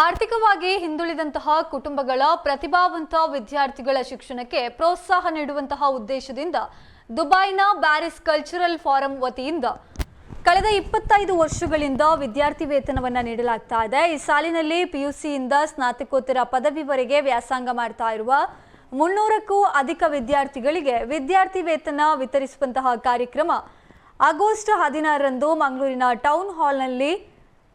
ಆರ್ಥಿಕವಾಗಿ ಹಿಂದುಳಿದಂತಹ ಕುಟುಂಬಗಳ ಪ್ರತಿಭಾವಂತ ವಿದ್ಯಾರ್ಥಿಗಳ ಶಿಕ್ಷಣಕ್ಕೆ ಪ್ರೋತ್ಸಾಹ ನೀಡುವಂತಹ ಉದ್ದೇಶದಿಂದ ದುಬೈನ ಬ್ಯಾರಿಸ್ ಕಲ್ಚರಲ್ ಫಾರಂ ವತಿಯಿಂದ ಕಳೆದ 25 ವರ್ಷಗಳಿಂದ ವಿದ್ಯಾರ್ಥಿ ವೇತನವನ್ನು ನೀಡಲಾಗ್ತಾ ಇದೆ. ಈ ಸಾಲಿನಲ್ಲಿ ಪಿಯುಸಿಯಿಂದ ಸ್ನಾತಕೋತ್ತರ ಪದವಿವರೆಗೆ ವ್ಯಾಸಂಗ ಮಾಡ್ತಾ ಇರುವ 300ಕ್ಕೂ ಅಧಿಕ ವಿದ್ಯಾರ್ಥಿಗಳಿಗೆ ವಿದ್ಯಾರ್ಥಿ ವೇತನ ವಿತರಿಸುವಂತಹ ಕಾರ್ಯಕ್ರಮ ಆಗಸ್ಟ್ 16ರಂದು ಮಂಗಳೂರಿನ ಟೌನ್ ಹಾಲ್ನಲ್ಲಿ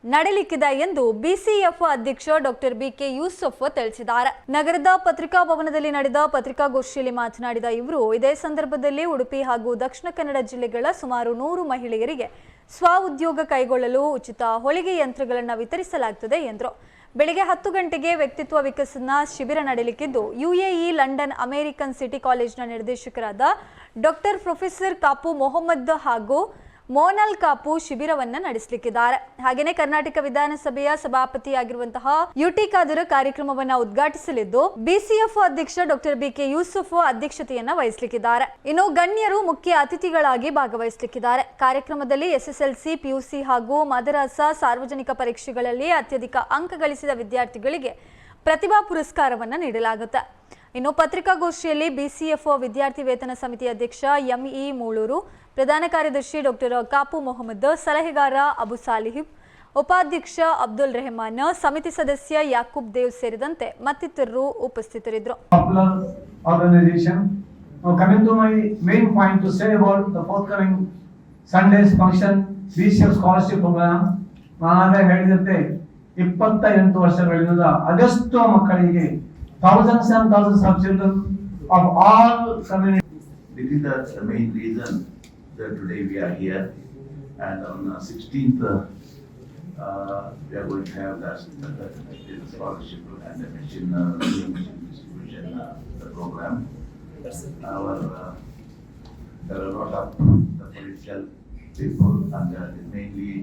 ನಡೆಯಲಿಕ್ಕಿದೆ ಎಂದು ಬಿಸಿಎಫ್ ಅಧ್ಯಕ್ಷ ಡಾಕ್ಟರ್ ಬಿಕೆ ಯೂಸುಫ್ ತಿಳಿಸಿದ್ದಾರೆ. ನಗರದ ಪತ್ರಿಕಾ ಭವನದಲ್ಲಿ ನಡೆದ ಪತ್ರಿಕಾಗೋಷ್ಠಿಯಲ್ಲಿ ಮಾತನಾಡಿದ ಇವರು ಇದೇ ಸಂದರ್ಭದಲ್ಲಿ ಉಡುಪಿ ಹಾಗೂ ದಕ್ಷಿಣ ಕನ್ನಡ ಜಿಲ್ಲೆಗಳ ಸುಮಾರು 100 ಮಹಿಳೆಯರಿಗೆ ಸ್ವ ಉದ್ಯೋಗ ಕೈಗೊಳ್ಳಲು ಉಚಿತ ಹೊಲಿಗೆ ಯಂತ್ರಗಳನ್ನು ವಿತರಿಸಲಾಗುತ್ತದೆ ಎಂದರು. ಬೆಳಗ್ಗೆ 10 ಗಂಟೆಗೆ ವ್ಯಕ್ತಿತ್ವ ವಿಕಸನ ಶಿಬಿರ ನಡೆಯಲಿಕ್ಕಿದ್ದು ಯುಎಇ ಲಂಡನ್ ಅಮೆರಿಕನ್ ಸಿಟಿ ಕಾಲೇಜಿನ ನಿರ್ದೇಶಕರಾದ ಡಾಕ್ಟರ್ ಪ್ರೊಫೆಸರ್ ಕಾಪು ಮೊಹಮ್ಮದ್ ಹಾಗೂ ಮೋನಲ್ ಕಾಪು ಶಿಬಿರವನ್ನು ನಡೆಸಲಿಕ್ಕಿದ್ದಾರೆ. ಹಾಗೆಯೇ ಕರ್ನಾಟಕ ವಿಧಾನಸಭೆಯ ಸಭಾಪತಿಯಾಗಿರುವಂತಹ ಯುಟಿ ಖಾದರ್ ಕಾರ್ಯಕ್ರಮವನ್ನು ಉದ್ಘಾಟಿಸಲಿದ್ದು ಬಿಸಿಎಫ್ ಅಧ್ಯಕ್ಷ ಡಾಕ್ಟರ್ ಬಿಕೆ ಯೂಸುಫ್ ಅಧ್ಯಕ್ಷತೆಯನ್ನ ವಹಿಸಲಿಕ್ಕಿದ್ದಾರೆ. ಇನ್ನು ಗಣ್ಯರು ಮುಖ್ಯ ಅತಿಥಿಗಳಾಗಿ ಭಾಗವಹಿಸಲಿಕ್ಕಿದ್ದಾರೆ. ಕಾರ್ಯಕ್ರಮದಲ್ಲಿ ಎಸ್ಎಸ್ಎಲ್ಸಿ, ಪಿಯುಸಿ ಹಾಗೂ ಮದರಸ ಸಾರ್ವಜನಿಕ ಪರೀಕ್ಷೆಗಳಲ್ಲಿ ಅತ್ಯಧಿಕ ಅಂಕ ಗಳಿಸಿದ ವಿದ್ಯಾರ್ಥಿಗಳಿಗೆ ಪ್ರತಿಭಾ ಪುರಸ್ಕಾರವನ್ನು ನೀಡಲಾಗುತ್ತೆ. ಇನ್ನು ಪತ್ರಿಕಾಗೋಷ್ಠಿಯಲ್ಲಿ ಬಿಸಿಎಫ್ ವಿದ್ಯಾರ್ಥಿ ವೇತನ ಸಮಿತಿ ಅಧ್ಯಕ್ಷ ಎಂಇ ಮೂಳೂರು, ಪ್ರಧಾನ ಕಾರ್ಯದರ್ಶಿ ಡಾಕ್ಟರ್ ಕಾಪು ಮೊಹಮ್ಮದ್, ಸಲಹೆಗಾರ ಅಬು ಸಾಲಿಹಿಬ್, ಉಪಾಧ್ಯಕ್ಷ ಅಬ್ದುಲ್ ರೆಹಮಾನ್, ಸಮಿತಿ ಸದಸ್ಯ ಯಾಕೂಬ್ ದೇವ್ ಸೇರಿದಂತೆ ಮತ್ತಿತರರು ಉಪಸ್ಥಿತರಿದ್ದರು. Coming to my main point to say about the forthcoming Sunday's function, BCF scholarship program, ನಾನು ಹೇಳಿದಂತೆ 28 ವರ್ಷಗಳಿಂದ ಅದೆಷ್ಟೋ ಮಕ್ಕಳಿಗೆ thousands and thousands of children of all communities. This is the main reason that today we are here, and on 16th we are going to have that scholarship and the machine distribution the program. There are a lot of the political people, and mainly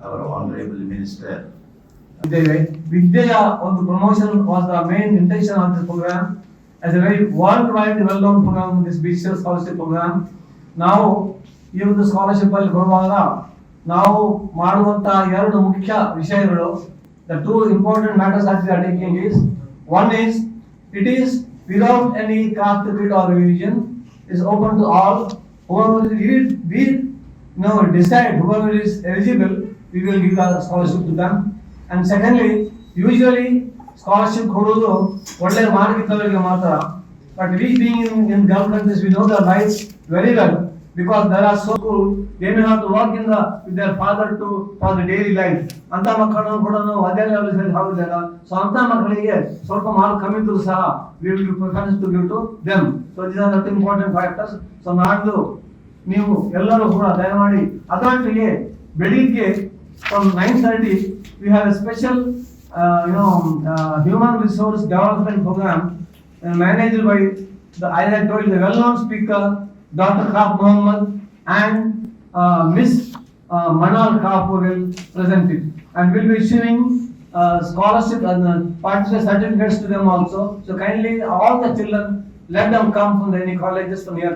our honorable minister. Vidya on the promotion was the main intention of this program. As a very worldwide well-known program, this BCF scholarship program. ನಾವು ಈ ಒಂದು scholarship ಅಲ್ಲಿ ಬರುವಾಗ ನಾವು ಮಾಡುವಂತಹ 2 ಮುಖ್ಯ ವಿಷಯಗಳು, the two important matters that we are taking is, one is it is without any caste, creed or religion, is open to all. Whoever we decide whoever is eligible, we will give a scholarship to them. And secondly, usually scholarship ಕೊಡೋದು ಒಳ್ಳೆ mark ಇದ್ದವರಿಗೆ ಮಾತ್ರ. But we being in Gulf countries, we know the life very well, because there are so cool, they may have to work with their father for the daily life. ಅಂತ ಮಕ್ಕಳನ್ನು ಕೂಡ ನಾವು ಅದೇ level ಹೌದಿಲ್ಲ. So ಅಂತ ಮಕ್ಕಳಿಗೆ ಸ್ವಲ್ಪ mark ಕಮ್ಮಿ ಇದ್ರೂ ಸಹ we will give preference to give to them. So these are the important factors. So ನಾಡ್ದು ನೀವು ಎಲ್ಲರೂ ಕೂಡ ದಯಮಾಡಿ ಅದರೊಟ್ಟಿಗೆ ಬೆಳಿಗ್ಗೆ from 9:30 we have a special human resource development program managed by I had told the well-known speaker Dr. Kaf Mohammed and Miss Manal Kaf will present it, and will be issuing scholarship and participation certificates to them also. So kindly all the children, let them come from any colleges from here.